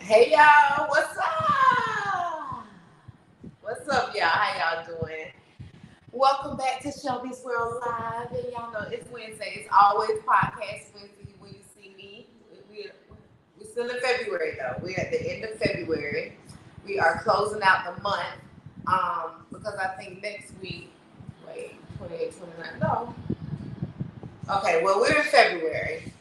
Hey y'all, what's up? What's up, y'all? How y'all doing? Welcome back to Shelby's World Live. And y'all know it's Wednesday. It's always podcast Wednesday when you see me. We're still in February though. We're at the end of February. We are closing out the month. Because I think next week, wait, 28, 29, no. Okay, well we're in February.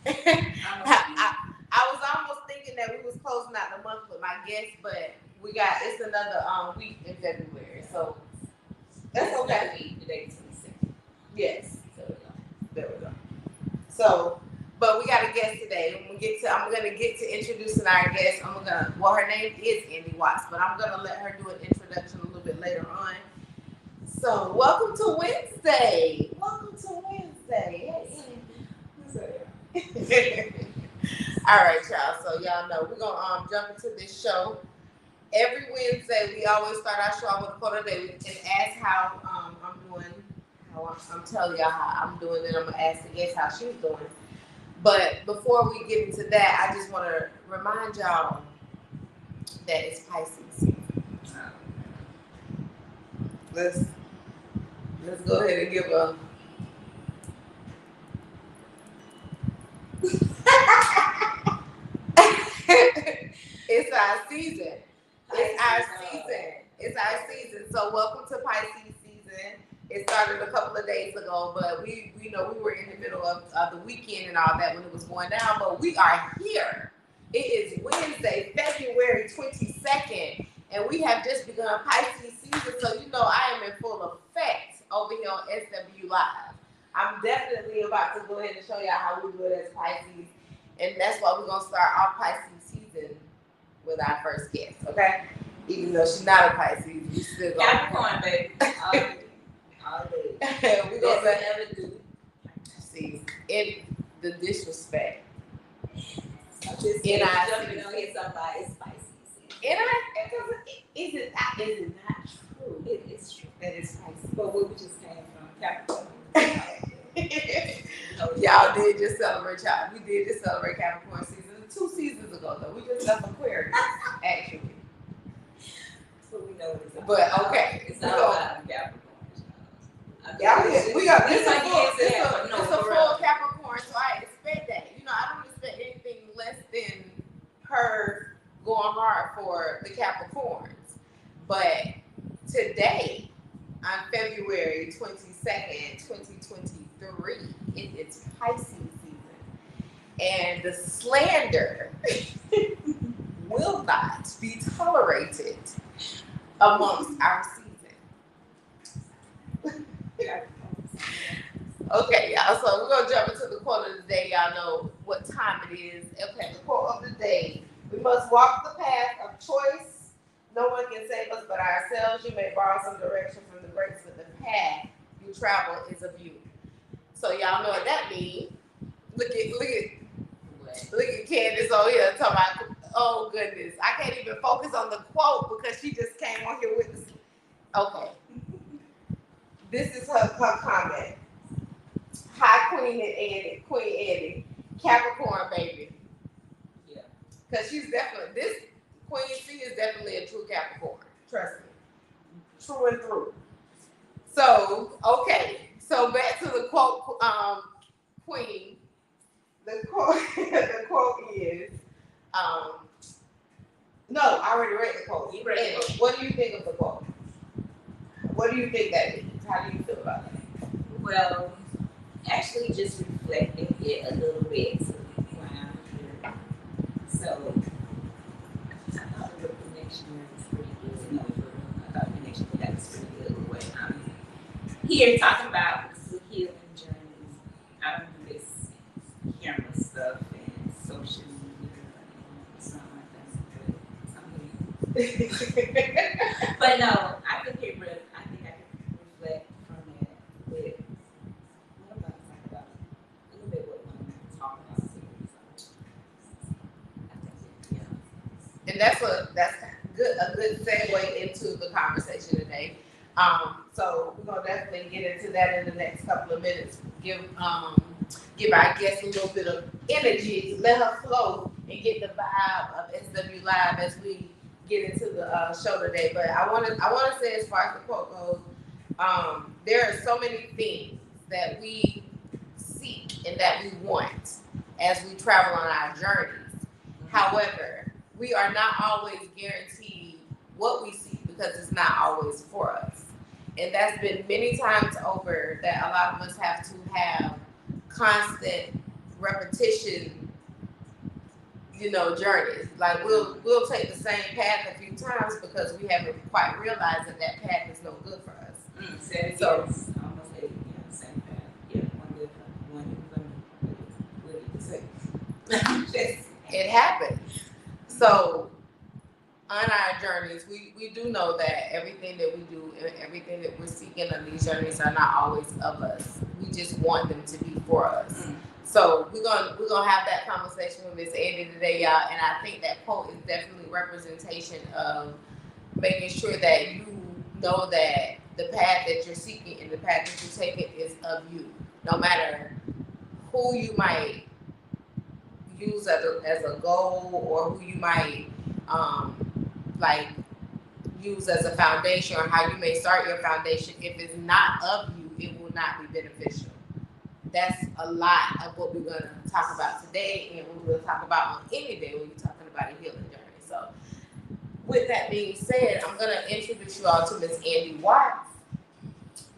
I was almost thinking that we was closing out the month with my guest, but it's another week in February, so that's okay. Today's 26th. Yes. There we go. So, but we got a guest today. I'm gonna get to introducing our guest. Her name is Andi Watts, but I'm gonna let her do an introduction a little bit later on. So, welcome to Wednesday. Hey. All right, y'all. So y'all know we're gonna jump into this show. Every Wednesday, we always start our show with a quote of the day and ask how I'm doing. I'm telling y'all how I'm doing, and I'm gonna ask the guest how she's doing. But before we get into that, I just want to remind y'all that it's Pisces season. Let's go ahead and give a. It's our season. It's our season. So welcome to Pisces season. It started a couple of days ago, but we were in the middle of the weekend and all that when it was going down. But we are here. It is Wednesday, February 22nd, and we have just begun Pisces season. So I am in full effect over here on SW Live. I'm definitely about to go ahead and show y'all how we do it as Pisces, and that's why we're gonna start our Pisces season with our first guest, okay? Even though she's not a Pisces, we still go. Capricorn, baby. All day. We gonna never do. See, the disrespect. Just jumping on here somebody is Pisces. Is it not true? It is true. That is Pisces. But where we just came from, Capricorn. Y'all did just celebrate y'all. We did just celebrate Capricorn season 2 seasons ago though. We just left Aquarius, actually. So we know what it's about. But okay. It's not about Capricorn. We got it's a full Capricorn, so I expect that. I don't expect anything less than her going hard for the Capricorns. But today, on February 22nd, 2023, it is Pisces season. And the slander will not be tolerated amongst our season. Okay, y'all. So we're gonna jump into the quote of the day. Y'all know what time it is. Okay, the quote of the day: we must walk the path of choice. No one can save us but ourselves. You may borrow some direction from the greats, but the path you travel is of you. So y'all know what that means. Look at Candace over here talking about. Oh goodness, I can't even focus on the quote because she just came on here with this. Okay. This is her comment. Hi, Queen Andi, Capricorn baby. Yeah. Because she's definitely, this Queen C is definitely a true Capricorn. Trust me. True and through. So, okay. So back to the quote, Queen. The quote is, no, I already read the quote. You read the quote. What do you think of the quote? What do you think that means? How do you feel about that? Well, actually just reflecting it a little bit. So I thought the connection was pretty good. I thought the connection was pretty good. But I'm here talking about the healing journey. I don't do this camera stuff and social media and something like that. But no, I think I can reflect from that with what about talk about a little bit what I'm talking about too. So I think And that's a good segue into the conversation today. So we're gonna definitely get into that in the next couple of minutes. Give our guest a little bit of energy, let her flow and get the vibe of SW Live as we get into the show today. But I want to say, as far as the quote goes, there are so many things that we seek and that we want as we travel on our journeys. However, we are not always guaranteed what we seek because it's not always for us. And that's been many times over that a lot of us have to have constant repetition, journeys. Like we'll take the same path a few times because we haven't quite realized that that path is no good for us. 7 So years, almost 8, same path. Yeah, one good, one good, what do you say? it happens. So on our journeys, we do know that everything that we do and everything that we're seeking on these journeys are not always of us. We just want them to be for us. So we're gonna have that conversation with Miss Andi today, y'all. And I think that quote is definitely representation of making sure that you know that the path that you're seeking and the path that you're taking is of you, no matter who you might use as a goal or who you might like use as a foundation, or how you may start your foundation. If it's not of you, it will not be beneficial. That's a lot of what we're going to talk about today, and what we'll talk about on any day when you're talking about a healing journey. So with that being said, I'm going to introduce you all to Miss Andi Watts.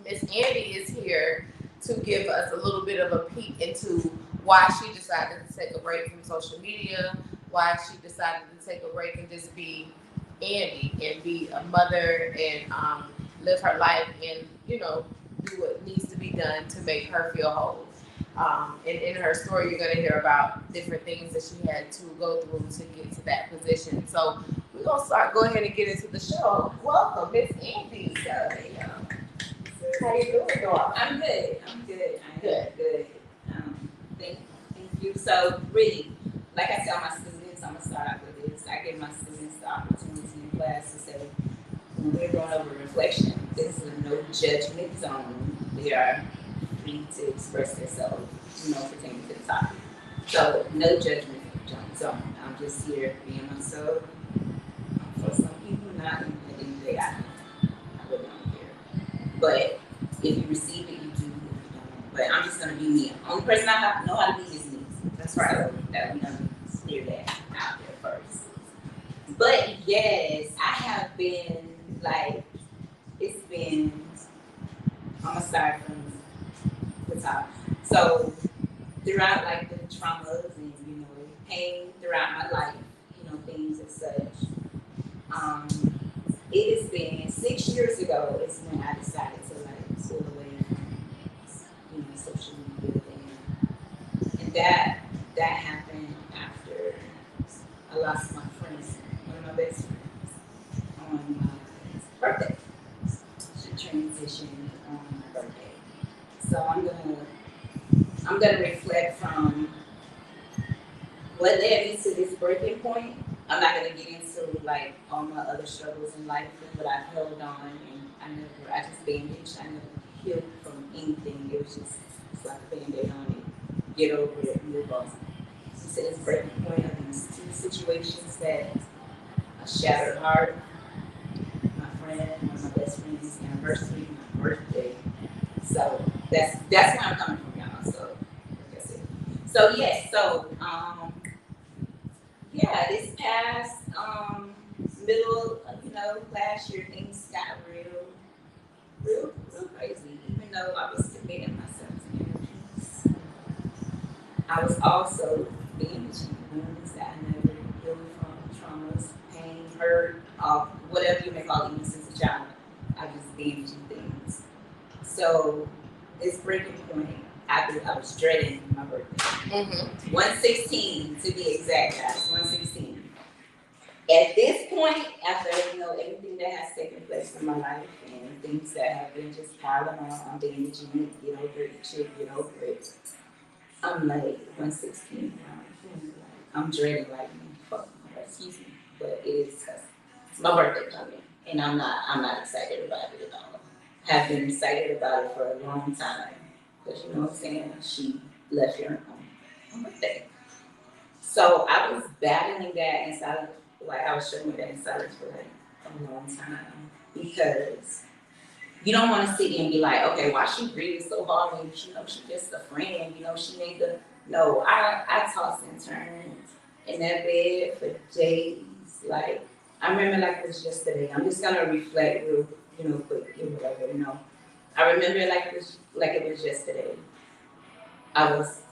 Miss Andi is here to give us a little bit of a peek into why she decided to take a break from social media, why she decided to take a break and just be Andi and be a mother and live her life and do what needs to be done to make her feel whole. And in her story, you're going to hear about different things that she had to go through to get to that position. So we're going to go ahead and get into the show. Welcome, Miss Andi. How you doing, Dora? I'm good. Good. Thank you. So really, like I tell my students, I'm gonna start out with this. I give my students the opportunity in class to say, when we're going over reflection, this is a no judgment zone. They are free to express themselves, pertaining to the topic. So no judgment zone. I'm just here being myself. For some people, not in the end of the day, I really don't care. But if you receive it, you do. If you don't, but I'm just gonna be me. Only person I know how to be is me. That's right. So that we gonna clear that out there first. But yes, I have been it's been. I'm gonna start from the top. So throughout the traumas and pain throughout my life, things as such. It has been 6 years ago is when I decided to pull away from social media and that happened after I lost my friend, one of my best friends, on my birthday. She transitioned on my birthday. So I'm gonna reflect from what led me to this breaking point. I'm not gonna get into all my other struggles in life, but I held on and I just bandaged. I never healed from anything. It was just like a band-aid on it. Get over it, move on. So this breaking point of these two situations that a shattered heart, my friend, one of my best friends' anniversary, my birthday. So that's where I'm coming from, y'all. So like I said. So yes, this past middle, last year things got real crazy. Even though I was committing myself to energies, I was also bandaging wounds that I never healed from, traumas, pain, hurt, whatever you may call it, even since a child. I was bandaging things. So this breaking point, I was dreading my birthday. 1/16 to be exact, guys. 1/16. At this point, after everything that has taken place in my life and things that have been just piling on, I'm bandaging it, get over it, get over it. I'm 1/16 now. I'm dreading excuse me, but it is it's my birthday coming, and I'm not excited about it at all. Have been excited about it for a long time. Because you know what I'm saying? She left here on my birthday. So I was battling that in silence, like I was struggling with that in silence for like a long time because you don't want to sit there and be like, okay, why she breathing so hard when you know she's just a friend, you know she need to. No, I tossed and turned in that bed for days. Like I remember like it was yesterday. I'm just gonna reflect real, quick, whatever, I remember it like it was yesterday. I was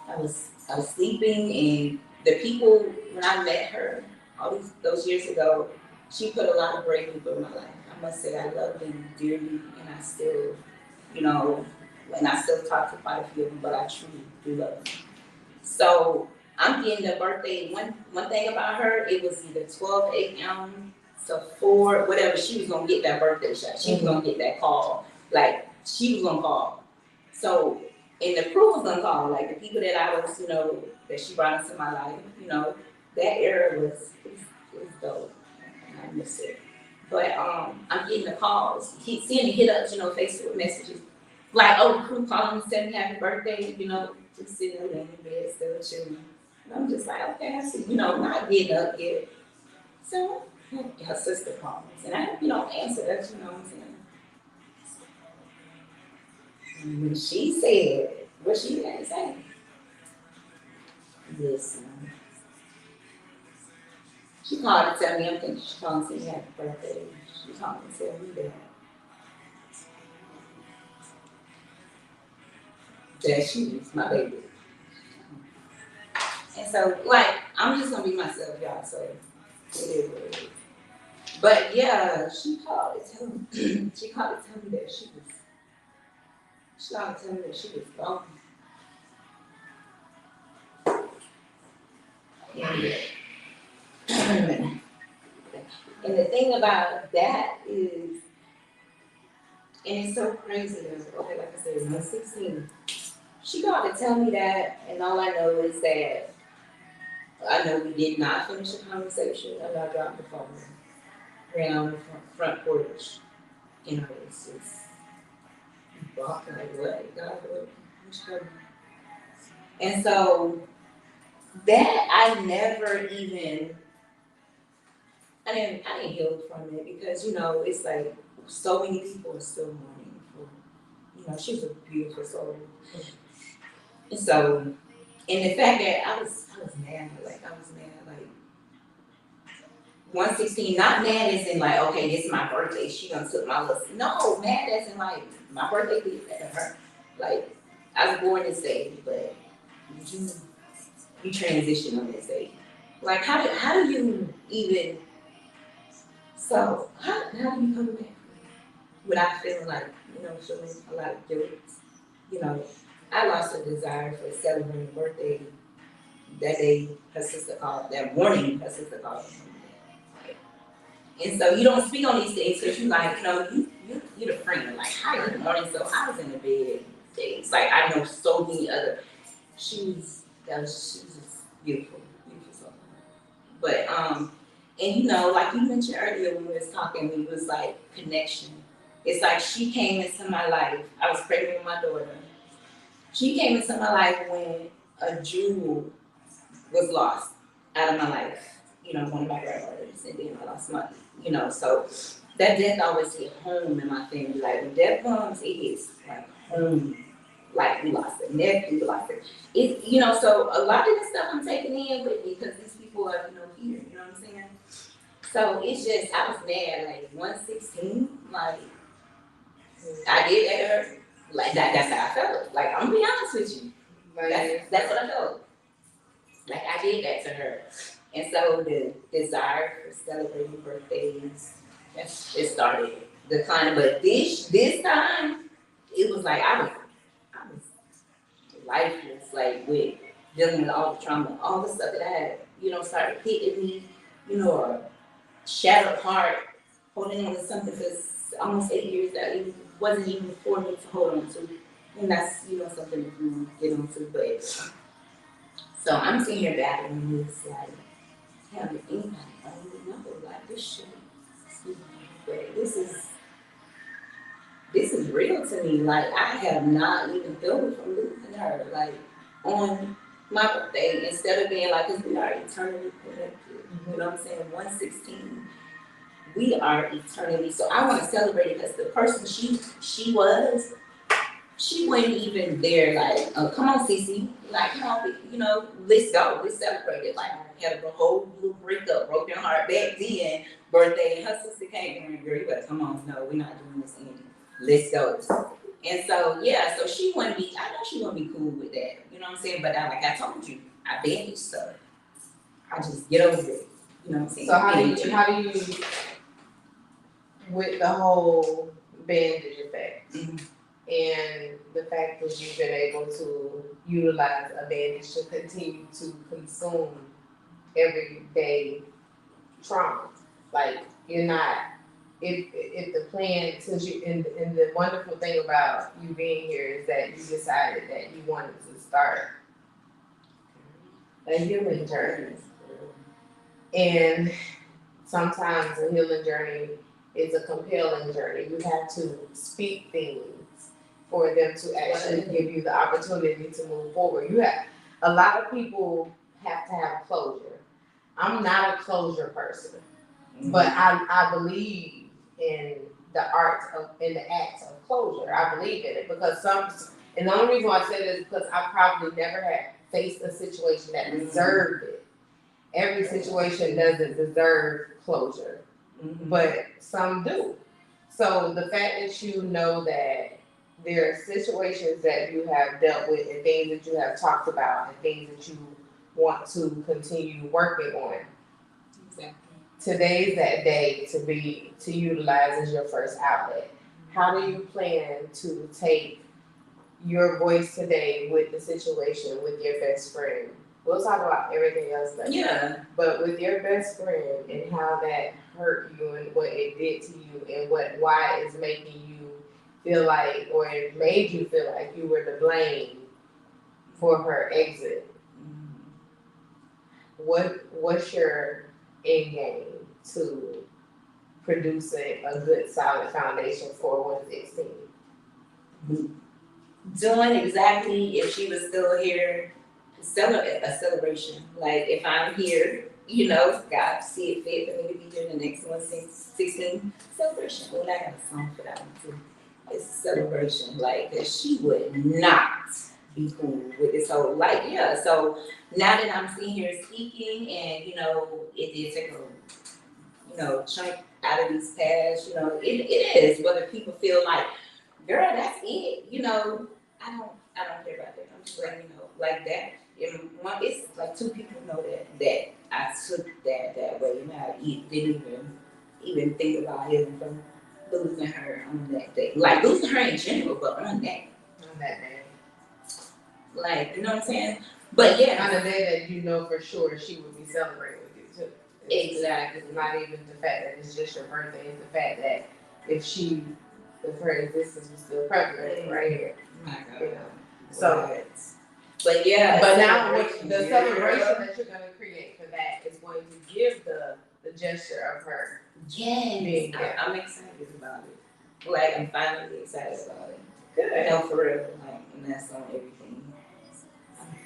I was sleeping and the people when I met her all those years ago, she put a lot of brave people in my life. I must say I love them dearly and I still, you know, and I still talk to quite a few of them, but I truly do love them. So I'm getting the birthday. One thing about her, it was either 12 a.m. to 4, whatever. She was gonna get that birthday shot. She was gonna get that call. Like she was gonna call. So and the crew was gonna call. Like the people that I was, that she brought into my life. That era was dope. I miss it. But I'm getting the calls. Keep seeing the hit ups, Facebook messages. Like, oh, the crew calling me, saying happy birthday, just sitting there in bed, still chilling. And I'm just like, okay, I see, not getting up yet. So, her sister calls, and I, answer that, what I'm saying? And when she said what she had to say, listen, she called to tell me, I'm thinking she called to say happy birthday. She called to tell me that she was my baby. And so, like, I'm just gonna be myself, y'all. So it is what it is. But yeah, she called to tell me. She called to tell me that she was. She called to tell me that she was gone. Yeah. And the thing about that is, and it's so crazy. Okay, like I said, when I was 16, she called to tell me that, and all I know is that I know we did not finish the conversation, and I dropped the phone, ran on the front porch. It's just walking like what? God, what? And so that I never even I didn't heal from it because it's like so many people are still mourning for she was a beautiful soul. And so and the fact that I was mad, like I was mad like 116, not mad as in like, okay, this is my birthday, she done took my list. No, mad as in like my birthday did that to her. Like I was born this day, but you transition on this day. Like how do you even how do you come back without feeling like, feeling a lot of guilt? You know, I lost a desire for celebrating birthday that day her sister called, that morning her sister called me. And so you don't speak on these things because you like, you're the friend. Like, hi, good morning. So I was in the bed days. Like I know so many other she was just beautiful, beautiful soul. But and like you mentioned earlier when we was talking, we was like connection. It's like she came into my life. I was pregnant with my daughter. She came into my life when a jewel was lost out of my life. One of my grandmothers, and then I lost my, so that death always hit home in my family. Like when death comes, it hits like home. Like we lost a nephew, we lost it. So a lot of this stuff I'm taking in with me because these people are, here. You know what I'm saying? So it's just I was mad. Like 116, like I did that to her. Like that's how I felt. Like I'm gonna be honest with you. That's what I felt. Like I did that to her. And so the desire for celebrating birthdays, it started declining. But this time, it was like I was lifeless, like with dealing with all the trauma, all the stuff that I had, started hitting me, or shattered heart, holding on to something for almost 8 years that it wasn't even for me to hold on to. And that's, something that we get onto. But so I'm sitting here battling this, like, hell, if anybody only know, like, this shit, but this is real to me. Like, I have not even felt it from losing her. Like, on my birthday, instead of being like, because we are eternally connected. You know what I'm saying? 116. We are eternally. So I want to celebrate it because the person she was, she wasn't even there. Like, oh, come on, Cece. Like, come on, let's go. Let's celebrate it. Like, I had a whole little breakup, broken heart back then. Birthday, and her sister came and girl, you better come on. No, we're not doing this, Andi. Let's go. And so, yeah, so she wouldn't be, I know she wouldn't be cool with that. You know what I'm saying? But like I told you, I bandage stuff. I just get over it. You know what I'm saying? So how do you with the whole bandage effect and the fact that you've been able to utilize a bandage to continue to consume everyday trauma? Like you're not if the plan, since you and the wonderful thing about you being here is that you decided that you wanted to start a healing journey. And sometimes a healing journey is a compelling journey. You have to speak things for them to actually give you the opportunity to move forward. A lot of people have to have closure. I'm not a closure person, but I believe in the act of closure. I believe in it because and the only reason why I say this is because I probably never had faced a situation that deserved it. Every situation doesn't deserve closure, but some do. So the fact that you know that there are situations that you have dealt with and things that you have talked about and things that you want to continue working on. Exactly. Today's that day to utilize as your first outlet. How do you plan to take your voice today with the situation with your best friend? We'll talk about everything else later. Yeah. But with your best friend and how that hurt you and what it did to you and why it's making you feel like, or it made you feel like you were to blame for her exit. What's your end game to producing a good solid foundation for 116? Doing exactly, if she was still here, a celebration. Like if I'm here, God see it fit for me to be here the next 116 celebration. Well, I got a song for that one too. It's a celebration. Like that she would not be cool with this whole so now that I'm sitting here speaking and it did take a chunk out of these past, it is whether people feel like, girl, that's it, I don't care about that. I'm just letting you know, like that. It's like two people know that I took that way, and I didn't even think about it from losing her on that day. Like losing her in general, but on that day. Like, you know what I'm saying? But yeah. On a day that you know for sure she would be celebrating with you too. Exactly. It's not even the fact that it's just your birthday, it's the fact that if her existence was still prevalent right here. My God. So, but yeah. But now the celebration that you're going to create for that is going to give the gesture of her. Yes. I'm excited about it. Like, I'm finally excited about it. Good. No, for real. Like, and that's on everything.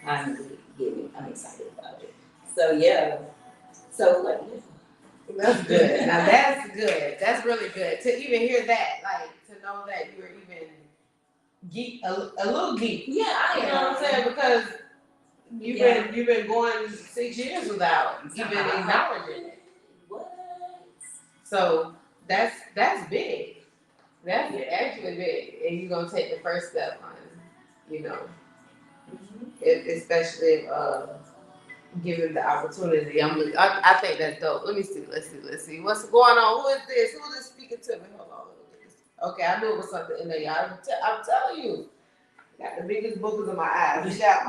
I'm excited about it. So, yeah. So, like, that's good. Now, that's good. That's really good. To even hear that, like, to know that you're even geek, a little geek. Yeah, I am. You know what I'm saying? Because you've been going 6 years without even acknowledging it. What? So that's big. That's actually big, and you're gonna take the first step on, especially given the opportunity. I think that's dope. Let's see. What's going on? Who is this? Who is speaking to me? Hold on. Okay, I knew it was something in there, y'all. I'm telling you. Got the biggest boogers in my eyes. We got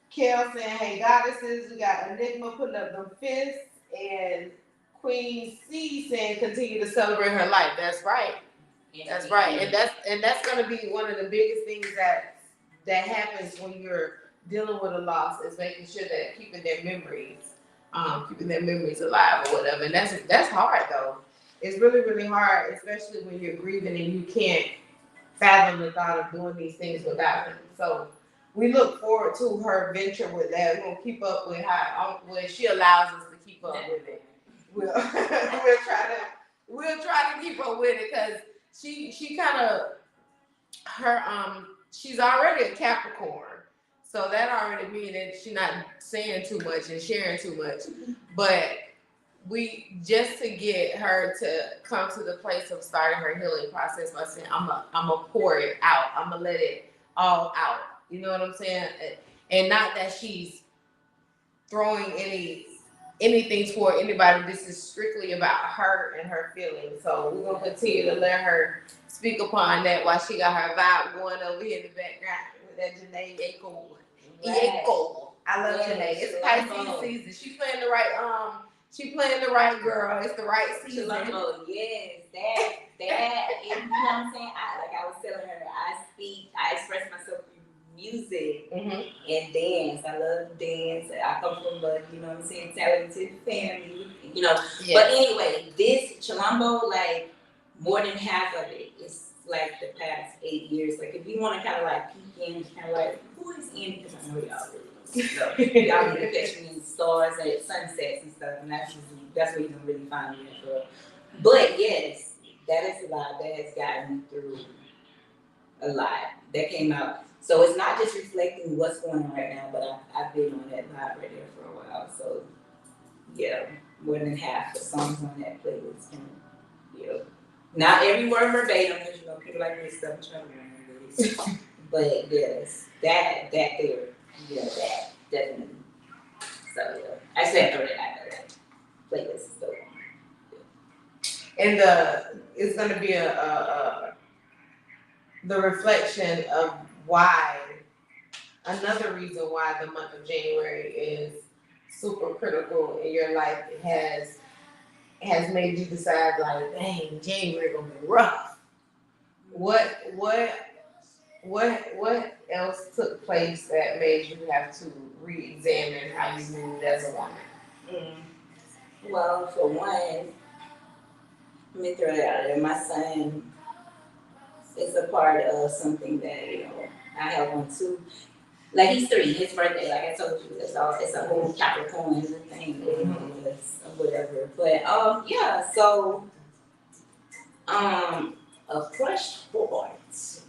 Kel saying, "Hey goddesses." We got Enigma putting up them fists, and Queen C saying, "Continue to celebrate her life." That's right. That's right, and that's gonna be one of the biggest things that happens when you're dealing with a loss is making sure that keeping their memories alive or whatever. And that's hard though. It's really, really hard, especially when you're grieving and you can't fathom the thought of doing these things without them. So we look forward to her venture with that. We'll keep up with how when she allows us to keep up with it. We'll we'll try to keep up with it because she kind of her she's already a Capricorn, so that already means that she's not saying too much and sharing too much, but we just to get her to come to the place of starting her healing process by saying, I'm gonna pour it out. I'm gonna let it all out. You know what I'm saying? And not that she's throwing anything toward anybody. This is strictly about her and her feelings. So we're gonna continue to let her speak upon that while she got her vibe going over here in the background with that Janae Yako. Yako. I love Janae. It's Pisces season. She's playing the right girl. It's the right season. Yes, that you know what I'm saying? I was telling her, I express myself through music and dance. I love to dance. I come from a, you know what I'm saying, talented family, you know. Yes. But anyway, this Chilombo, like more than half of it is like the past 8 years. Like if you want to kind of like peek in, kind of like, who is Andi? Because I know y'all really so y'all need to catch me in stars at sunsets and stuff, and that's where you can really find me at. But yes, that is a lot that has gotten me through a lot that came out. So it's not just reflecting what's going on right now, but I've been on that vibe right there for a while. So yeah, more than half the songs on that playlist can, you know, not every word verbatim because you know people like me stuff trying to remember this. But yes, that there. Yeah, that definitely. So yeah, I said throw that out there. Playlist is dope. And it's gonna be the reflection of why another reason why the month of January is super critical in your life has made you decide like, dang, January gonna be rough. What else took place that made you have to re-examine how you moved as a woman? Well, for one, let me throw that out there. My son is a part of something that, you know, I have on too. Like he's 3, his birthday, like I told you, it's a whole Capricorn thing, you know, or whatever. But yeah, so a crushed heart,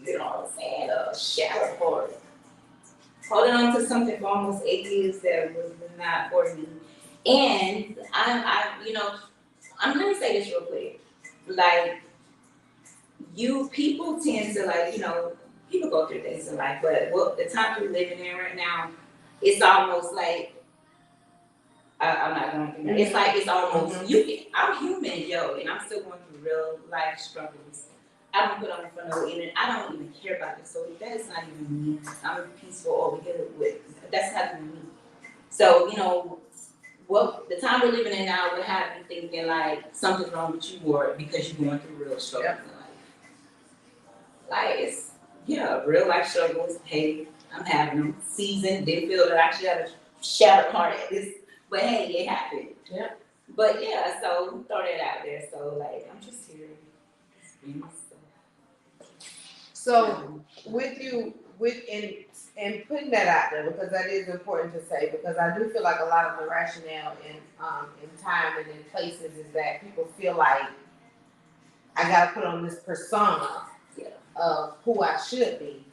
you know what I'm saying, a shattered heart. Holding on to something for almost 8 years that was not for me. And you know, I'm gonna say this real quick. Like, people tend to like, you know, people go through things in life, but the time we're living in right now, it's almost like I'm not going through that. It's like it's almost I'm human, yo, and I'm still going through real life struggles. I don't put on the front of the internet. I don't even care about this. So that is not even me. I'm peaceful over here with. That's not even me. So you know, the time we're living in now, would have you thinking like something's wrong with you, or because you're going through real struggles in life. Like it's real life struggles. Hey, I'm having them. Seasoned. Didn't feel that I actually had a shattered heart at this, but hey, it happened. Yeah. But yeah, so throw that out there. So like, I'm just here. So and putting that out there because that is important to say because I do feel like a lot of the rationale in time and in places is that people feel like I gotta put on this persona of who I should be,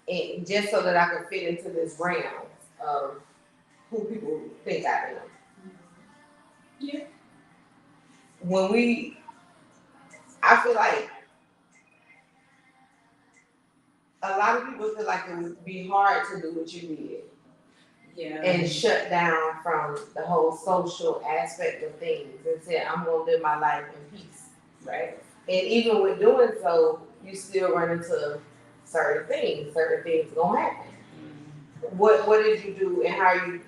and just so that I can fit into this realm of who people think I am. Yeah. I feel like a lot of people feel like it would be hard to do what you did. Yeah. And shut down from the whole social aspect of things and say, I'm going to live my life in peace. Right. And even with doing so, you still run into certain things. Certain things going to happen. Mm-hmm. What did you do and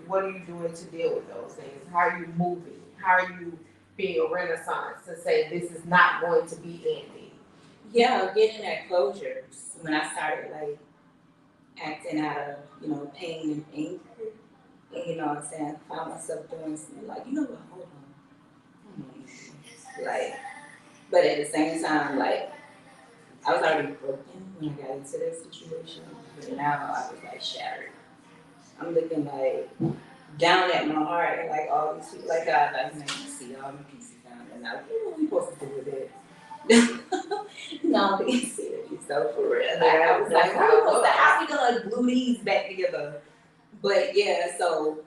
what are you doing to deal with those things? How are you moving? How are you being a renaissance to say this is not going to be Andi? Yeah, getting that closure when I started like acting out of, pain and anger. And you know what I'm saying? I found myself doing something like, you know what, hold on. Like, but at the same time, like, I was already broken when I got into that situation, but now I was like shattered. I'm looking like down at my heart and like all these people like God, like man, you see all the pieces down there. Now, what are we supposed to do with it? No, I'm being serious. So for real, like, I was like, how are we gonna glue these back together? But yeah, so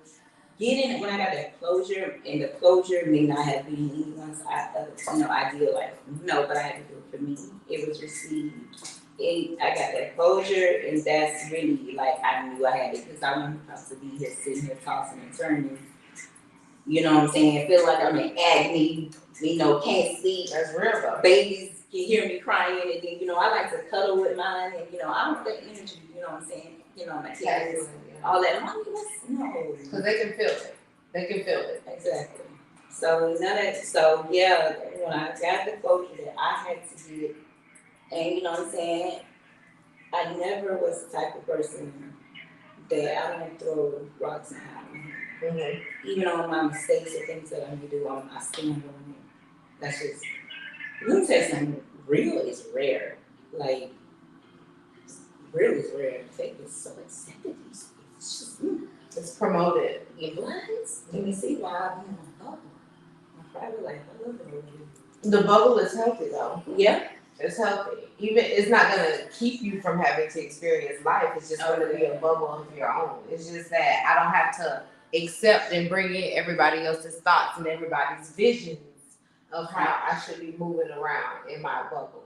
getting when I got that closure, and the closure may not have been anyone's ideal, like no, but I had to do it for me. It was received. I got that closure, and that's really like I knew I had it because I wasn't supposed to be here sitting here tossing and turning. You know what I'm saying? Feel like I'm in agony. Can't sleep. That's real though. Babies can hear me crying, and then I like to cuddle with mine, and I don't get energy. You know what I'm saying? My kids, all that. Mommy, no. Because they can feel it. They can feel it. Exactly. So So yeah, when I got the closure that I had to get, and you know what I'm saying, I never was the type of person that I don't throw rocks and hide. Mm-hmm. Even on my mistakes or things that I may do, I stand on it. That's just. Let me say something. Real is rare. Like real is rare. Fake is so accepted. It's just. It's promoted. It was. Let me see why I'm in a bubble. I'm probably like, I love it. The bubble is healthy though. Yeah. It's healthy. Even it's not gonna keep you from having to experience life. It's just gonna be a bubble of your own. It's just that I don't have to accept and bring in everybody else's thoughts and everybody's visions of how I should be moving around in my bubble.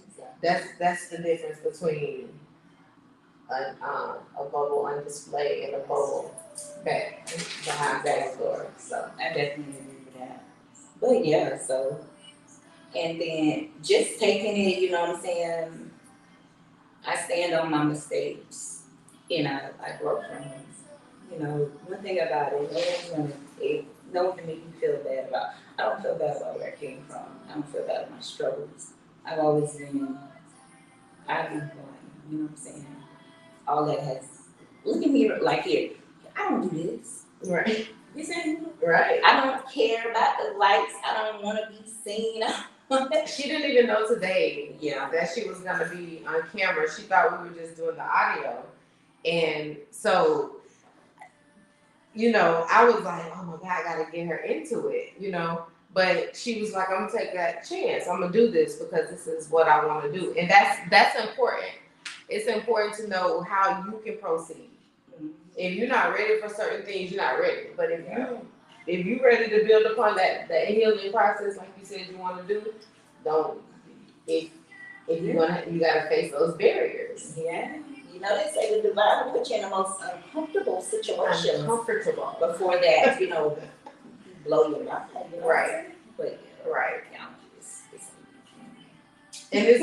Exactly. That's the difference between a bubble on display and a bubble back behind back door. So I definitely agree with that. But yeah, so and then just taking it, you know what I'm saying? I stand on my mistakes and I grow from them. One thing about it, no one can make you feel bad about. I don't feel bad about where I came from. I don't feel bad about my struggles. I've always been going, you know what I'm saying? All that has look at me like here. I don't do this. Right. You saying? Right. I don't care about the lights. I don't want to be seen. She didn't even know today that she was going to be on camera. She thought we were just doing the audio. And so, I was like, oh my God, I got to get her into it, But she was like, I'm going to take that chance. I'm going to do this because this is what I want to do. And that's important. It's important to know how you can proceed. If you're not ready for certain things, you're not ready. But if you're ready to build upon that healing process, like you said you want to do, don't. If you gotta face those barriers. Yeah. They say the divine will put you in the most uncomfortable situations. Uncomfortable. Before that, blow your mind. Right. But right. And it's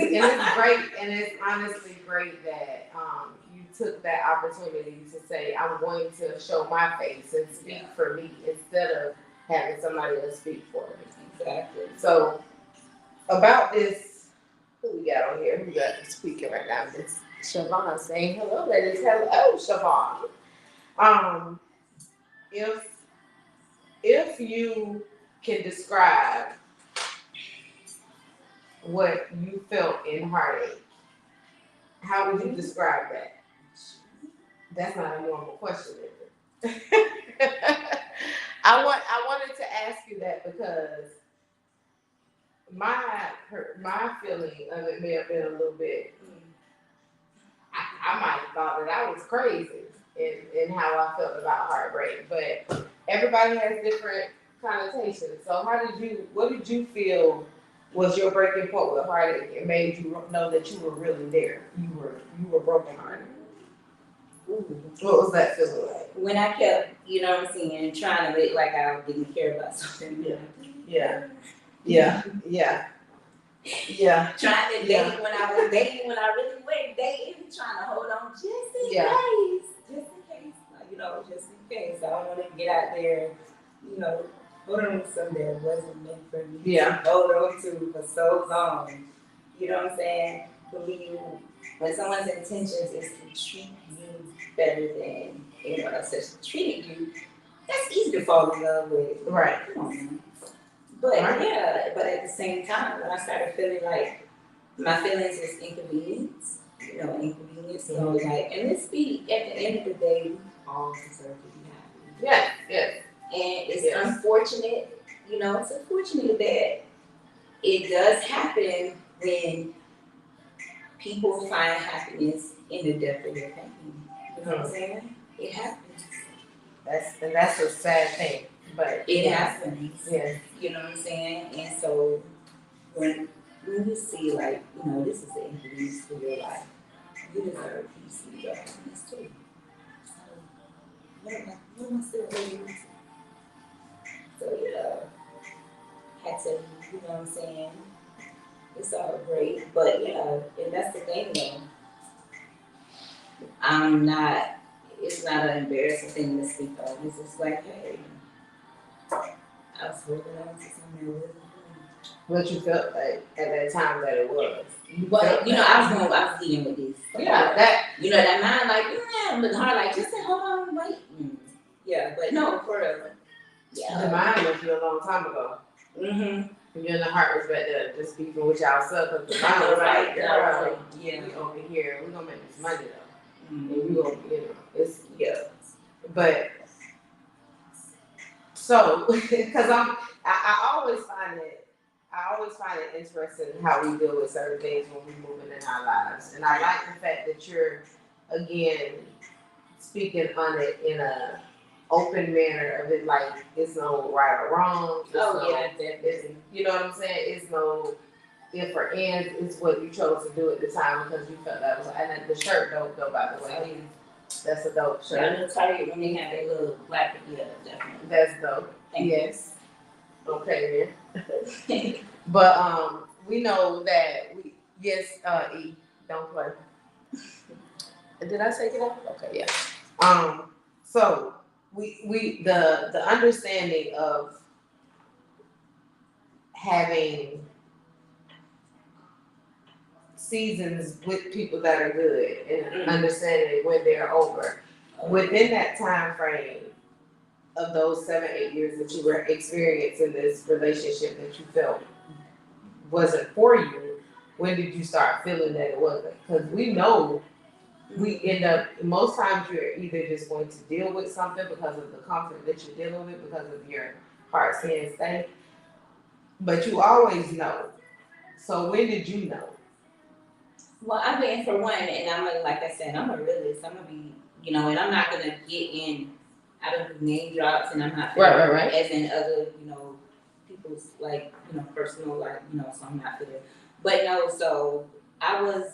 great, and it's honestly great that you took that opportunity to say, I'm going to show my face and speak for me instead of having somebody else speak for me. Exactly. So about this, who we got on here? Who got speaking right now? It's Siobhan saying hello, ladies. Hello, Siobhan. If you can describe what you felt in heartache, how would you describe that? That's not a normal question, is it? I wanted to ask you that because my feeling of it may have been a little bit. I might have thought that I was crazy in how I felt about heartbreak, but everybody has different connotations. So what did you feel was your breaking point with heartache and made you know that you were really there? You were broken hearted. What was that feeling like? When I kept, trying to make like I didn't care about something. Yeah. Trying to date when I was dating, when I really went dating, trying to hold on just in case. Just in case. I don't want to get out there, hold on to something that wasn't meant for me. Yeah. To hold on to for so long. You know what I'm saying? When someone's intentions is to treat you better than anyone else has treated you, that's easy to fall in love with. Right. But but at the same time, when I started feeling like my feelings is inconvenience. Inconvenience. So like, and let's be at the end of the day, we all deserve to be happy. Yes, yes. And it's unfortunate, it's unfortunate that it does happen when people find happiness in the depth of their pain. You know what I'm saying? It happens. That's a sad thing, but it happens. Yes. You know what I'm saying? And so when you see like, this is the inconvenience for your life, you deserve peace. You deserve happiness too. So what am I still doing? So had to, you know what I'm saying? It's all great, but and that's the thing though. It's not an embarrassing thing to speak of. It's just like, hey, I was holding on to something that wasn't good. What you felt like at that time that it was. But I was dealing with this. Yeah, that that mind like, but hard like just say, hold on, wait. Yeah, but no, for real. Yeah. The mind went you a long time ago. Mm-hmm. You and the heart was back there just speaking with y'all self, because the mind was like, girl, yeah, we over here, we gonna make this money though. Mm-hmm. And you gonna, it's But so, because I always find it interesting how we deal with certain things when we're moving in our lives, and I like the fact that you're again speaking on it in a open manner of it, like it's no right or wrong. Definitely. You know what I'm saying? It's no if or ands. It's what you chose to do at the time because you felt that was. And the shirt dope though, by the way. That's a dope shirt. Yeah, a little tight when they have a little black. Yeah, definitely. That's dope. Yes. Okay then. But we know that E, don't play. Did I take it off? Okay, yeah. So we the understanding of having seasons with people that are good and understanding when they're over. Within that time frame of those 7-8 years that you were experiencing this relationship that you felt wasn't for you, when did you start feeling that it wasn't? Because we know we end up, most times you're either just going to deal with something because of the comfort that you're dealing with, because of your heart saying stay, but you always know. So when did you know? Well, I mean, for one, and like I said, I'm a realist. I'm gonna be, and I'm not gonna get in. I don't do name drops, and I'm not right. As in other, people's like, personal, like, so I'm not there. But no, so I was,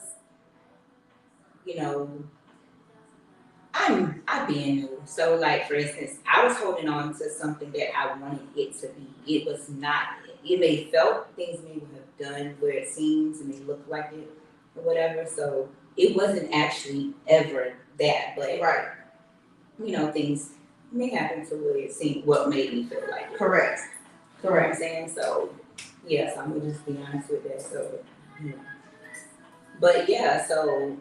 I've been new. So like, for instance, I was holding on to something that I wanted it to be. It was not. It may felt things may have done where it seems and may look like it or whatever. So it wasn't actually ever that, but right. Things may happen to where it seemed what made me feel like it. Correct. You know what I'm saying? So yes, I'm gonna just be honest with that. So but yeah, so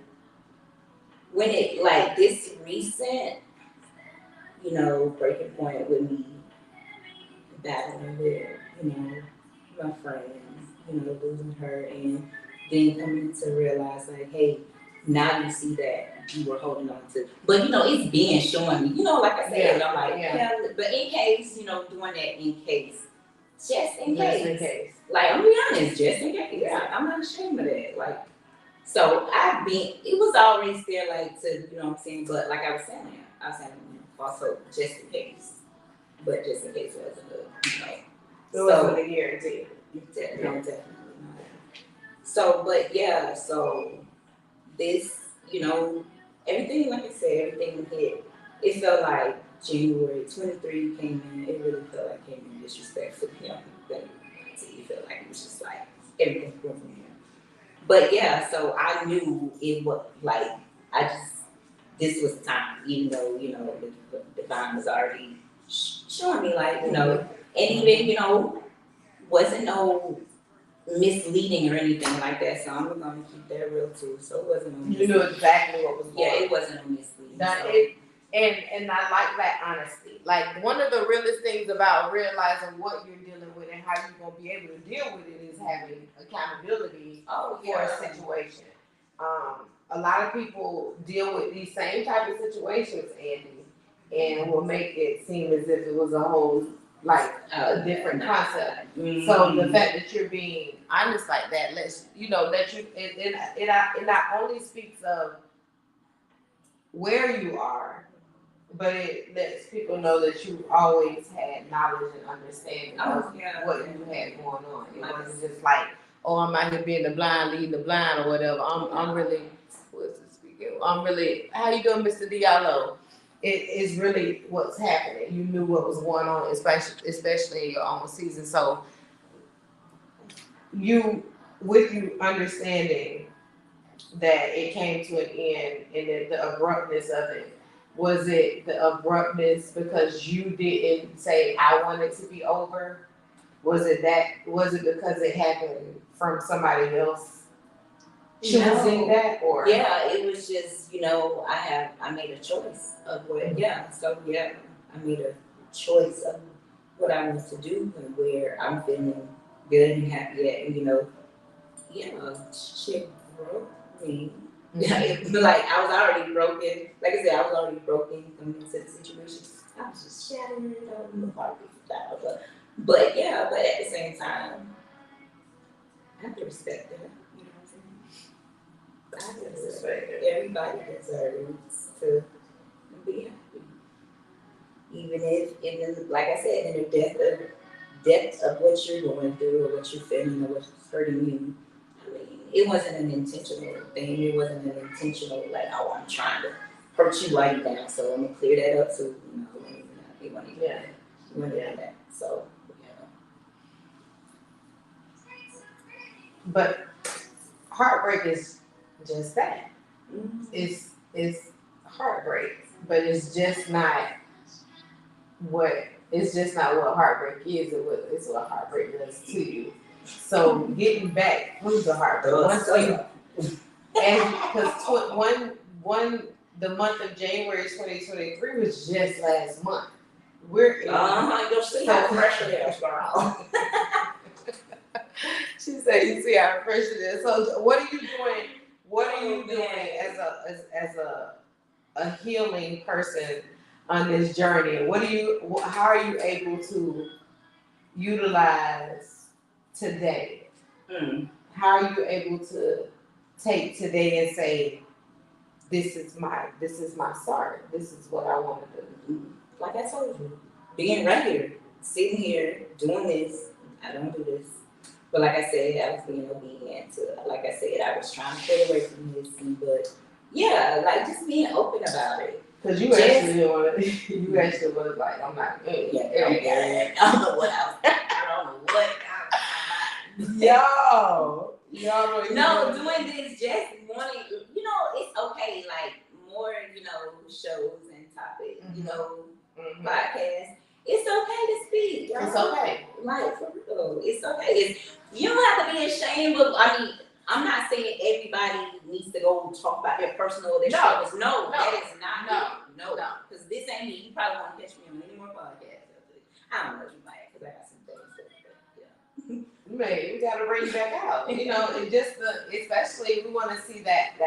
when it like this recent, breaking point with me battling with, my friends, losing her and then coming to realize like, hey, now you see that you were holding on to, but it's being showing me, like I said, I'm like, but in case, doing that in case, just in case. Like, I'm be honest, just in case. Yeah. I'm not ashamed of that. Like, so it was always there, like, to, what I'm saying, but like I was saying, also just in case, but just in case it wasn't good, It wasn't a guarantee. No, definitely not. So, but yeah, so this, everything, like I said, everything hit. It felt like January 23 came in. It really felt like came in disrespectfully. It felt like it was just like everything grew from here. But yeah, so I knew it was like this was the time, even though the divine was already showing me like and even wasn't no misleading or anything like that. So I'm gonna keep that real too. So it wasn't no misleading. You knew exactly what was going on. Yeah, it wasn't no misleading. And I like that honesty. Like one of the realest things about realizing what you're dealing with and how you're going to be able to deal with it is having accountability Oh, for a situation. A lot of people deal with these same type of situations, Andy, and will make it seem as if it was a whole, like, a different concept. So the fact that you're being honest like that lets you know that it not only speaks of where you are, but it lets people know that you always had knowledge and understanding of what you had going on. It wasn't just like, oh, I'm out here being the blind, leading the blind, or whatever. I'm really, what's this speaking? I'm really, how you doing, Mr. Diallo? It is really what's happening. You knew what was going on, especially in your own season. So with you understanding that it came to an end and then the abruptness of it, was it the abruptness because you didn't say I want it to be over? Was it because it happened from somebody else choosing that, or? Yeah, it was just, I made a choice of what, I made a choice of what I want to do and where I'm feeling good and happy at, and shit broke me. Like, I was already broken. Like I said, I was already broken coming into the situation. I was just shattered. I don't know how to be that. But at the same time, I have to respect that. You know what I'm saying? I have to respect it. Everybody deserves to be happy. Even if, like I said, in the depth of what you're going through or what you're feeling or what's hurting you. I mean, it wasn't an intentional thing. It wasn't an intentional, like, oh, I'm trying to hurt you right now, so I'm going to clear that up. So, it wasn't even that. So, But heartbreak is just that. Mm-hmm. It's heartbreak, but it's just not what heartbreak is. It's what heartbreak does to you. So getting back through the heartbreak, and because the month of January 2023 was just last month. We're you'll see how fresh it is, girl. She said, "You see how fresh it is." So, what are you doing? What are you doing as a healing person on this journey? How are you able to utilize today? How are you able to take today and say, this is my start. This is what I want to do. Like I told you, being right here, sitting here, doing this. I don't do this. But like I said, I was being obedient to, like I said, I was trying to stay away from this. But like just being open about it. Because you actually was like, I'm not good. I don't know what else. I don't know what else. No, doing this, just wanting, it's okay, like, more, shows and topics, podcasts. It's okay to speak. It's okay. Like, for real. It's okay. You don't have to be ashamed of, I'm not saying everybody needs to go talk about their personal struggles. No, that is not me. No. Because this ain't me. You probably want to catch me on any more podcasts. I don't know if you might, because I got some things to do. Man, we gotta bring you back out. It just especially we want to see that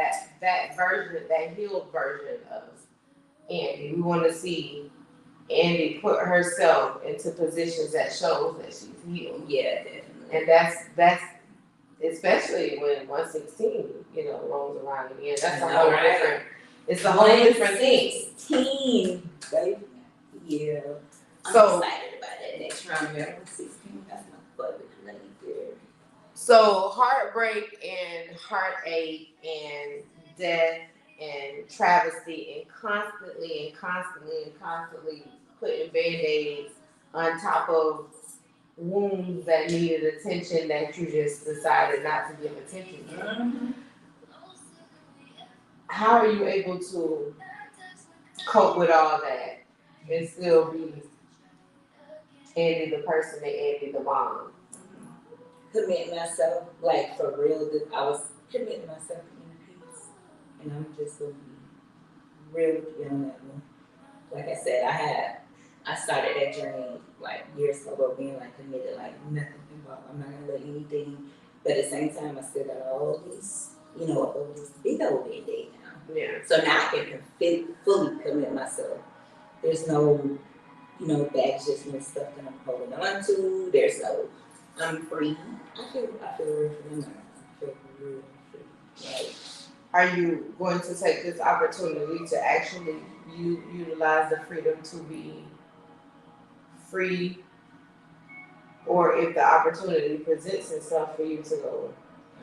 version, that healed version of Andi. We want to see Andi put herself into positions that shows that she's healed. Yeah, definitely. And that's especially when 116, rolls around again. That's a whole different. It's a whole different thing. 16, baby. Yeah. I'm excited about that next round. 116. That's my favorite. So heartbreak and heartache and death and travesty and constantly putting Band-Aids on top of wounds that needed attention that you just decided not to give attention to. Mm-hmm. How are you able to cope with all that and still be Andi the person and Andi the mom? Commit myself, like, for real. I was committing myself in peace, and I'm just gonna be real with you on that one. Like I said, I had I started that journey like years ago, being like committed, like nothing involved. I'm not gonna let anything. But at the same time, I still got all these, all this big old band-aid now. Yeah. So now I can fully commit myself. There's no, baggage, there's no stuff that I'm holding on to. There's no, I'm free. I feel real free. I feel real free. Like, are you going to take this opportunity to actually utilize the freedom to be free, or if the opportunity presents itself for you to go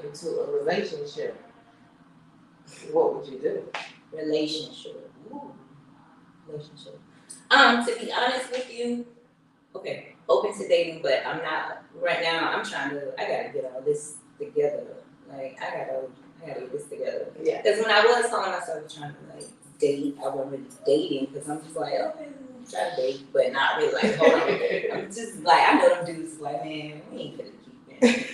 into a relationship, what would you do? relationship. Ooh, relationship. To be honest with you, okay, open to dating, but I'm not right now. I gotta get all this together. Like I gotta get this together. Yeah. Because when I was calling myself trying to like date, I wasn't really dating because I'm just like, okay, try to date, but not really like, hold on. I'm just like, I know them dudes like, man, we ain't finna keep it.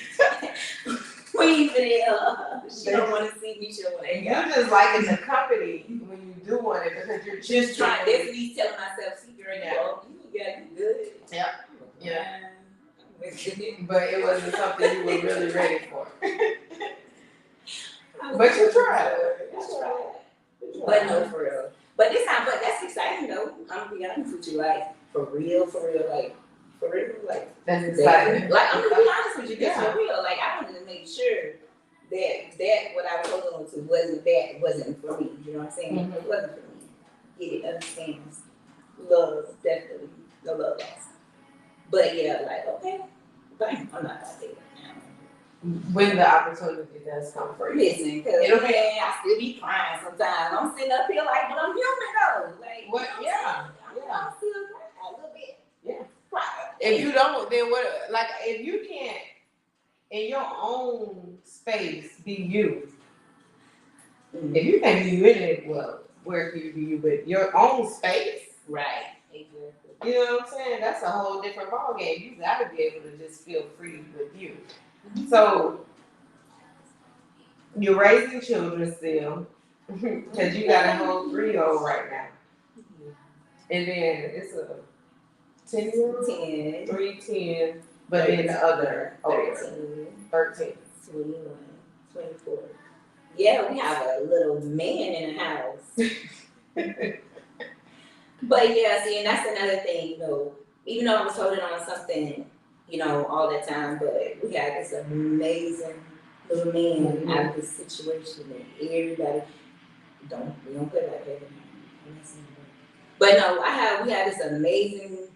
We ain't finna, she don't want to see me, she don't want to hang out. You're just liking the company when you do want it because you're Just trying, that's me telling myself, see, girl, you good. Yep. Yeah. But it wasn't something you were really ready for. But you tried. But no, for real. But this time, but that's exciting though. I'm gonna be honest with you, like for real, like that's exciting. Like I'm gonna be honest with you, because for real, like I wanted to make sure that what I was holding on to wasn't for me. You know what I'm saying? Mm-hmm. It wasn't for me. Get it, understands. Love, definitely. The love lost. But yeah, like okay, but I'm not gonna say it now. When the opportunity does come for you. Listen, because I still be crying sometimes. I'm sitting up here like, but I'm human though. Like, what? Yeah. I'm still crying a little bit. Yeah. Cry. If you don't, then what? Like, if you can't, in your own space, be you. Mm-hmm. If you can't be you in it, well, where can you be you? But your own space. Right. Exactly. You know what I'm saying? That's a whole different ballgame. You got to be able to just feel free with you. Mm-hmm. So, you're raising children still, because you got a whole 3-year-old right now. Mm-hmm. And then it's a 10-year-old? 10. 3, 10, but then the other 13. 21, 24. Yeah, we have a little man in the house. But yeah, see, and that's another thing, even though I was holding on to something, all that time, but we had this amazing little man out of this situation, and everybody we don't put it like that. But no, we had this amazing,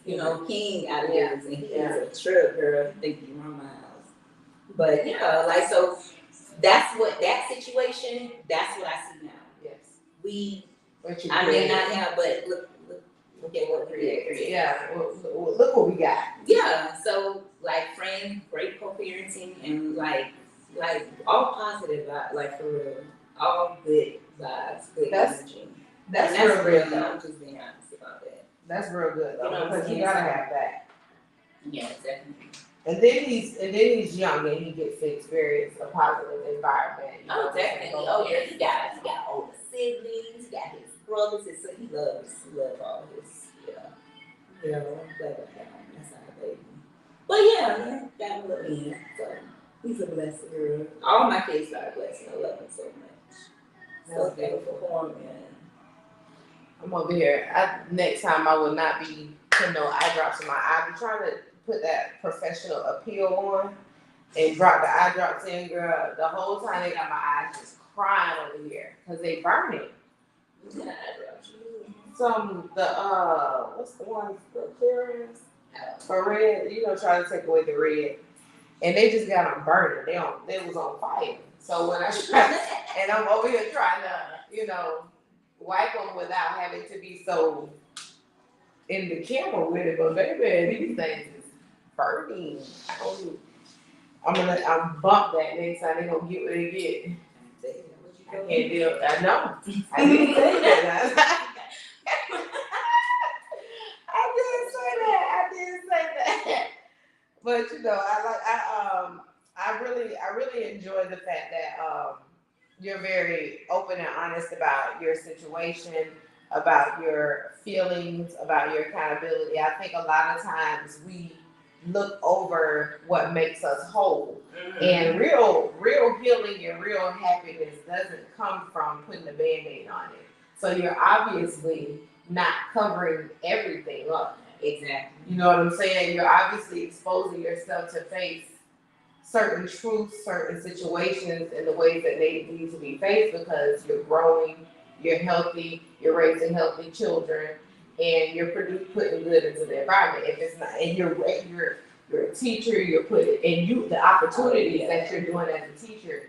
king out of this, and he is a trip, girl. He think you run my house. But like so, that's that situation. That's what I see now. Yes. I may not have, but look at what we did. Yeah, well, look what we got. Yeah, so like friends, great co-parenting, and like all positive vibes, like for real, all good vibes, good energy. That's real though. I'm just being honest about that. That's real good though, because you gotta have that. Yeah, definitely. And then he's young and he gets to experience a positive environment. Oh, definitely. Oh yeah, he got older siblings, he got his brothers, and so he loves all his I'm glad I have him. That's our baby. But yeah, got a little man. So he's a blessing, girl. All my kids are a blessing. I love him so much. So thankful for him, man. I'm over here. Next time I will not be putting no eye drops in my eye. I be trying to put that professional appeal on and drop the eye drops in, girl. The whole time they got my eyes just crying over here because they burning. Yeah, what's the one, the clearance for red, try to take away the red, and they just got them burning. They was on fire. So when I tried, and I'm over here trying to, wipe them without having to be so in the camera with it, but baby, these things is burning. I'm bump that next time they gonna get what they get. I can't deal. I know. I didn't say that. I didn't say that. But I really enjoy the fact that you're very open and honest about your situation. about your feelings, about your accountability. I think a lot of times we look over what makes us whole. Mm-hmm. And real healing and real happiness doesn't come from putting a Band-Aid on it. So you're obviously not covering everything up. Exactly. You know what I'm saying? You're obviously exposing yourself to face certain truths, certain situations in the ways that they need to be faced because you're growing, you're healthy, you're raising healthy children, and you're putting good into the environment. If it's not, and you're a teacher, you're putting, and the opportunities that you're doing as a teacher.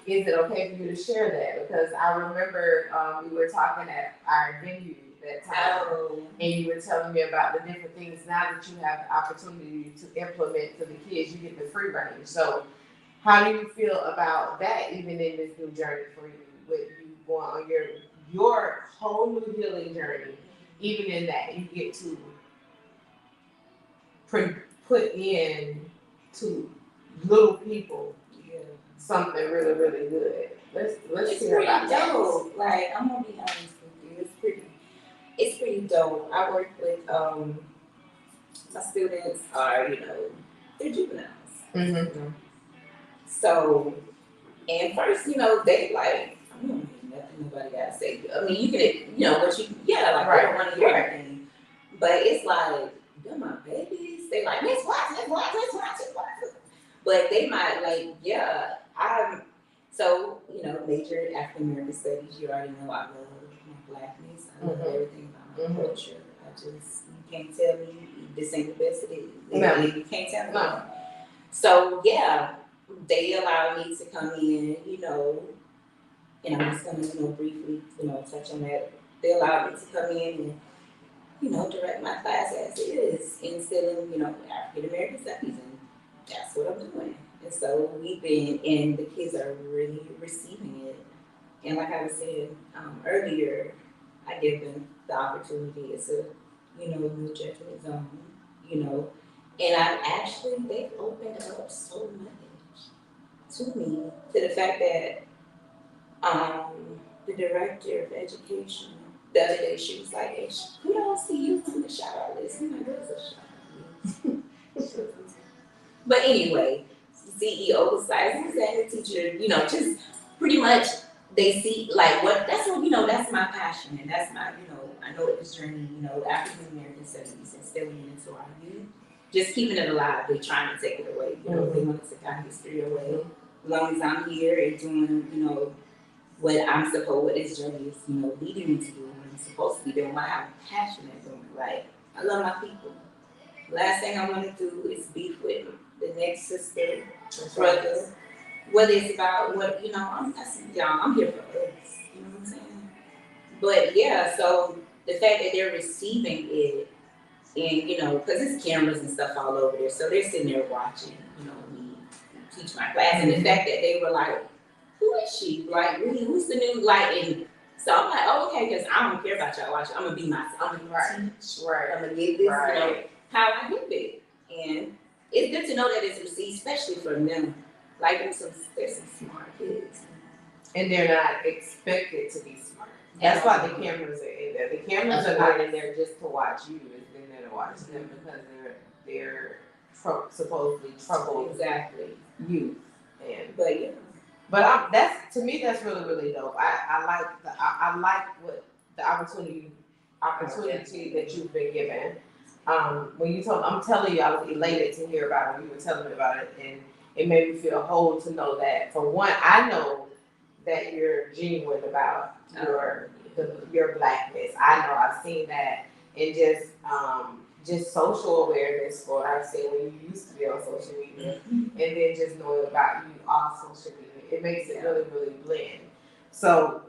Is it okay for you to share that? Because I remember we were talking at our venue that time, and you were telling me about the different things. Now that you have the opportunity to implement to the kids, you get the free range. So, how do you feel about that? Even in this new journey for you, with you going on your whole new healing journey, even in that you get to put in to little people something really, really good. Let's hear about dope. Like, I'm gonna be honest with you, it's pretty dope. I work with my students are, they're juveniles. Mm-hmm. So, and first, they like, I don't need nothing nobody gotta say. I mean, you can, what you, like, I don't want to hear anything. But it's like, they're my babies. They like, let's watch. But they might like, major African American studies. You already know I love my blackness. I love everything about my culture. You can't tell me this ain't the best it is. You can't tell me that. So they allow me to come in, and I'm just gonna, briefly, touch on that. They allow me to come in and, direct my class as is, instilling, African American studies, and that's what I'm doing. And so and the kids are really receiving it. And like I was saying earlier, I give them the opportunity. It's a, no judgment zone, and they've opened up so much to me, to the fact that the director of education, the other day, she was like, hey, who don't see you on the shout out list? I'm like, there's a shout out list. But anyway, CEO, sizes, and the teacher, just pretty much they see like that's my passion, and that's my, I know this journey, African American studies, instilling it into our youth, just keeping it alive. They're trying to take it away, they want to take our history away. As long as I'm here and doing, what this journey is, leading me to do, what I'm supposed to be doing, what I'm passionate doing. Like, I love my people. Last thing I want to do is beef with the next sister, brother. What it's about, I'm here for us. You know what I'm saying? But so the fact that they're receiving it, and because it's cameras and stuff all over there, so they're sitting there watching, me teach my class, and the fact that they were like, who is she? Like, really, who's the new, and so I'm like, oh, okay, because I don't care about y'all watching. I'm going to be myself. I'm going to teach. Right. I'm going to get this, how I give it. And it's good to know that it's received, especially from them. Like, there's some smart kids. And they're not expected to be smart. That's why the cameras are in there. The cameras are not in there just to watch you. It's in there to watch them because they're supposedly troubled youth. But that's, to me, that's really, really dope. I like what the opportunity that you've been given. When you told, I'm telling you, I was elated to hear about it when you were telling me about it, and it made me feel whole to know that. For one, I know that you're genuine about your blackness. I know I've seen that, and just social awareness, for I've seen when you used to be on social media, and then just knowing about you off social media. It makes it really, really blend. So,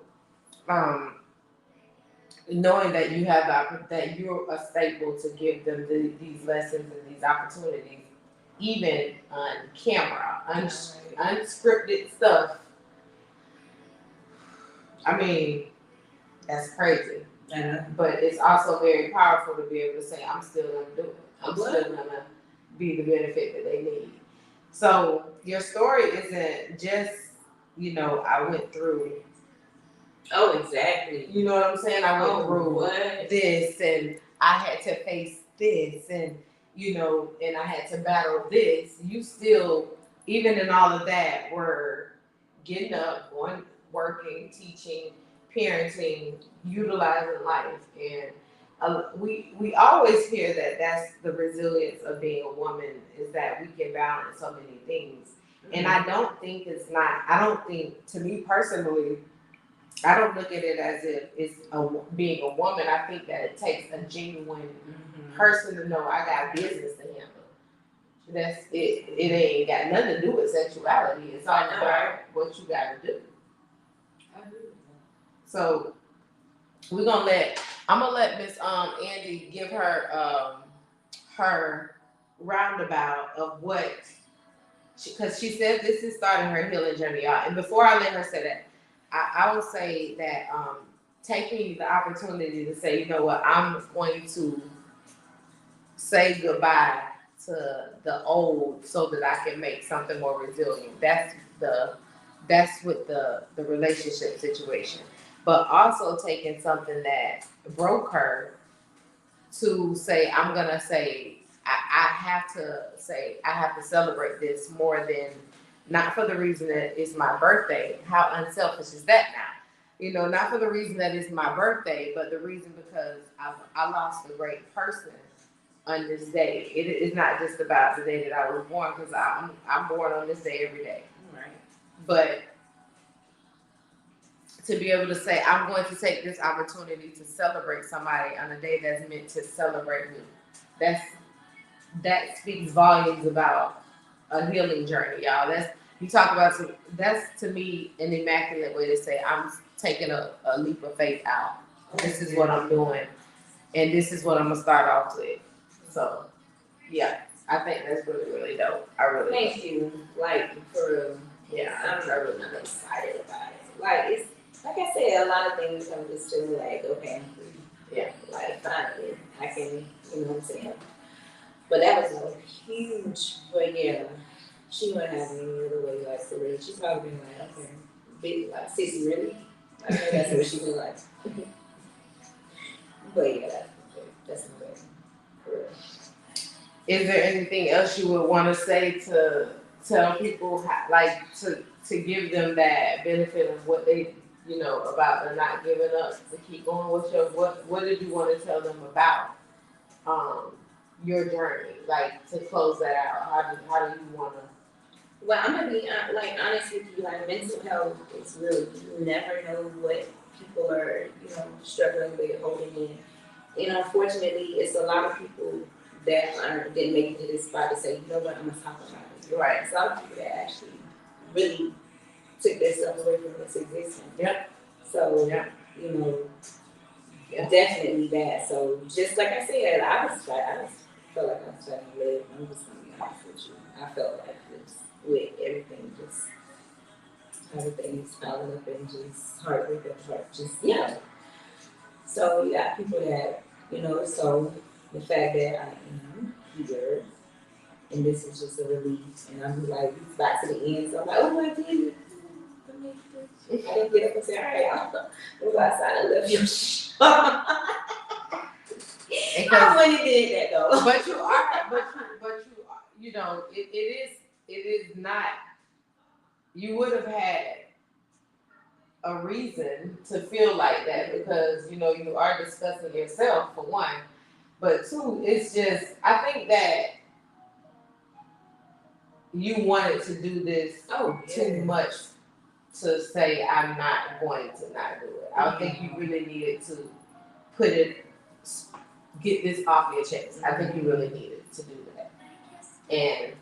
knowing that you have that you're able to give them these lessons and these opportunities, even on camera, unscripted stuff. I mean, that's crazy. But it's also very powerful to be able to say, I'm still going to do it. I'm still going to be the benefit that they need. So your story isn't just, I went through Oh, exactly. You know what I'm saying? I went through what? this, and I had to face this, and and I had to battle this. You still, even in all of that, were getting up, going, working, teaching, parenting, utilizing life, and we always hear that that's the resilience of being a woman, is that we can balance so many things. And I don't think it's not. I don't think, to me personally, I don't look at it as if it's being a woman. I think that it takes a genuine person to know I got business to handle. That's it. It ain't got nothing to do with sexuality. It's all about what you got to do. So I'm gonna let Miss Andi give her roundabout of what, because she said this is starting her healing journey out. And before I let her say that, I will say that taking the opportunity to say, you know what, I'm going to say goodbye to the old so that I can make something more resilient. That's with the relationship situation. But also taking something that broke her to say, I'm gonna say, I have to say, I have to celebrate this more than, not for the reason that it's my birthday. How unselfish is that now? Not for the reason that it's my birthday, but the reason because I lost a great person on this day. It is not just about the day that I was born, because I'm born on this day every day. Right. But to be able to say, I'm going to take this opportunity to celebrate somebody on a day that's meant to celebrate me. That speaks volumes about a healing journey, y'all. That's to me an immaculate way to say, I'm taking a leap of faith out. This is what I'm doing, and this is what I'm gonna start off with. So, yeah, I think that's really, really dope. I really thank you. Like, for real. Yeah, I'm really excited about it. Like, it's like I said, a lot of things I'm just feeling like, okay, I'm free. Yeah. Like, finally, I can, you know what I'm saying? But that was a huge, but yeah, she wouldn't have me the way, like, for real. She's probably been like, okay, big, like, sissy, really? I know that's what she been like. But yeah, that's my way, for real. Is there anything else you would want to say to tell people, like, to give them that benefit of what they, about the not giving up, to keep going? What did you want to tell them about your journey, like, to close that out? How do you want to? Well, I'm gonna be like honest with you. Like, mental health is really, you never know what people are, struggling with, holding in. And unfortunately, it's a lot of people that didn't make it to this spot to say, you know what, I'm gonna talk about it. Right. It's a lot of people that actually really took themselves away from this existence. Yep. So, definitely that. So, just like I said, I just felt like I was trying to live. I'm just gonna be honest with you. I felt like this with everything, just everything's piling up and just heartbreak after heart. So you got people that, so the fact that I am here and this is just a release, and I'm like, it's back to the end. So I'm like, oh, I did it. I didn't get up and say, all right, I'll go outside and love your show. I wouldn't have did that though. But you are, it is not, you would have had a reason to feel like that, because, you are discussing yourself, for one. But two, it's just, I think that you wanted to do this too much to say, I'm not going to not do it. I think you really needed to get this off your chest. I think you really needed to do that. And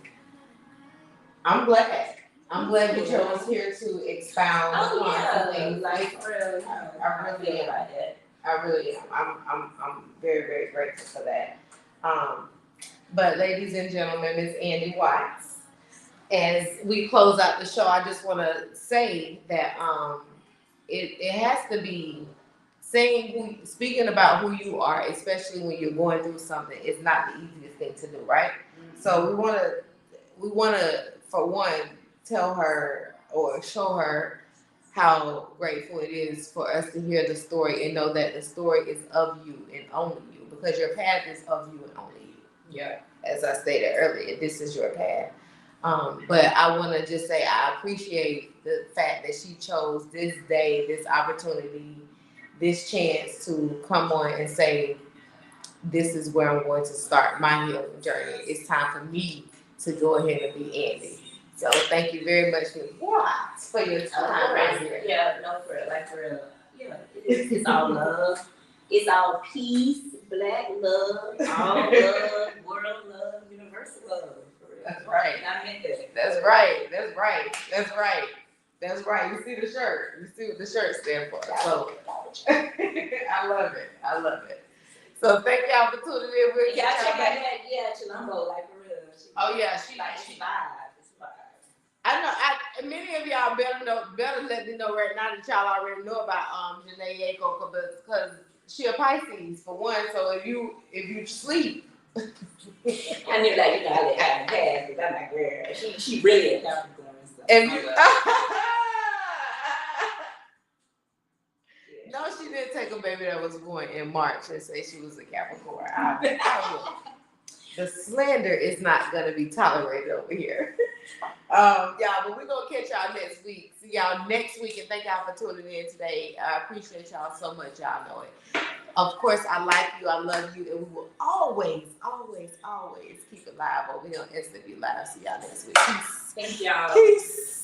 I'm glad. You chose here to expound on things. Like, really, I really am. I really am. I'm very, very grateful for that. But ladies and gentlemen, Ms. Andi Watts, as we close out the show, I just want to say that it has to be speaking about who you are, especially when you're going through something, is not the easiest thing to do, right? Mm-hmm. So we want to, for one, tell her or show her how grateful it is for us to hear the story and know that the story is of you and only you, because your path is of you and only you. Yeah. As I stated earlier, this is your path. But I want to just say I appreciate the fact that she chose this day, this opportunity, this chance to come on and say, this is where I'm going to start my healing journey. It's time for me to go ahead and be Andi. So thank you very much for your time right here. Yeah, no, for real, like for real. Yeah, it's all love. It's all peace, black love, all love, world love, universal love. For real. That's right. I meant that. That's right. That's right. That's right. That's right. You see the shirt. You see what the shirt stands for. So I love it. I love it. So thank y'all for tuning in. We'll Yeah, check out that. Yeah, Chilombo, like for real. Oh yeah, she vibe. It's vibe. I know. Many of y'all better let me know right now that y'all already know about Janae Yako, because she a Pisces for one. So if you sleep, I knew that I let her pass, but I'm like, girl, she really a Capricorn and stuff. If you, no, she didn't take a baby that was born in March and say she was a Capricorn. I will. The slander is not going to be tolerated over here. Y'all, but we're going to catch y'all next week. See y'all next week, and thank y'all for tuning in today. I appreciate y'all so much. Y'all know it. Of course, I like you. I love you. And we will always, always, always keep it live over here on SW Live. See y'all next week. Peace. Thank y'all. Peace.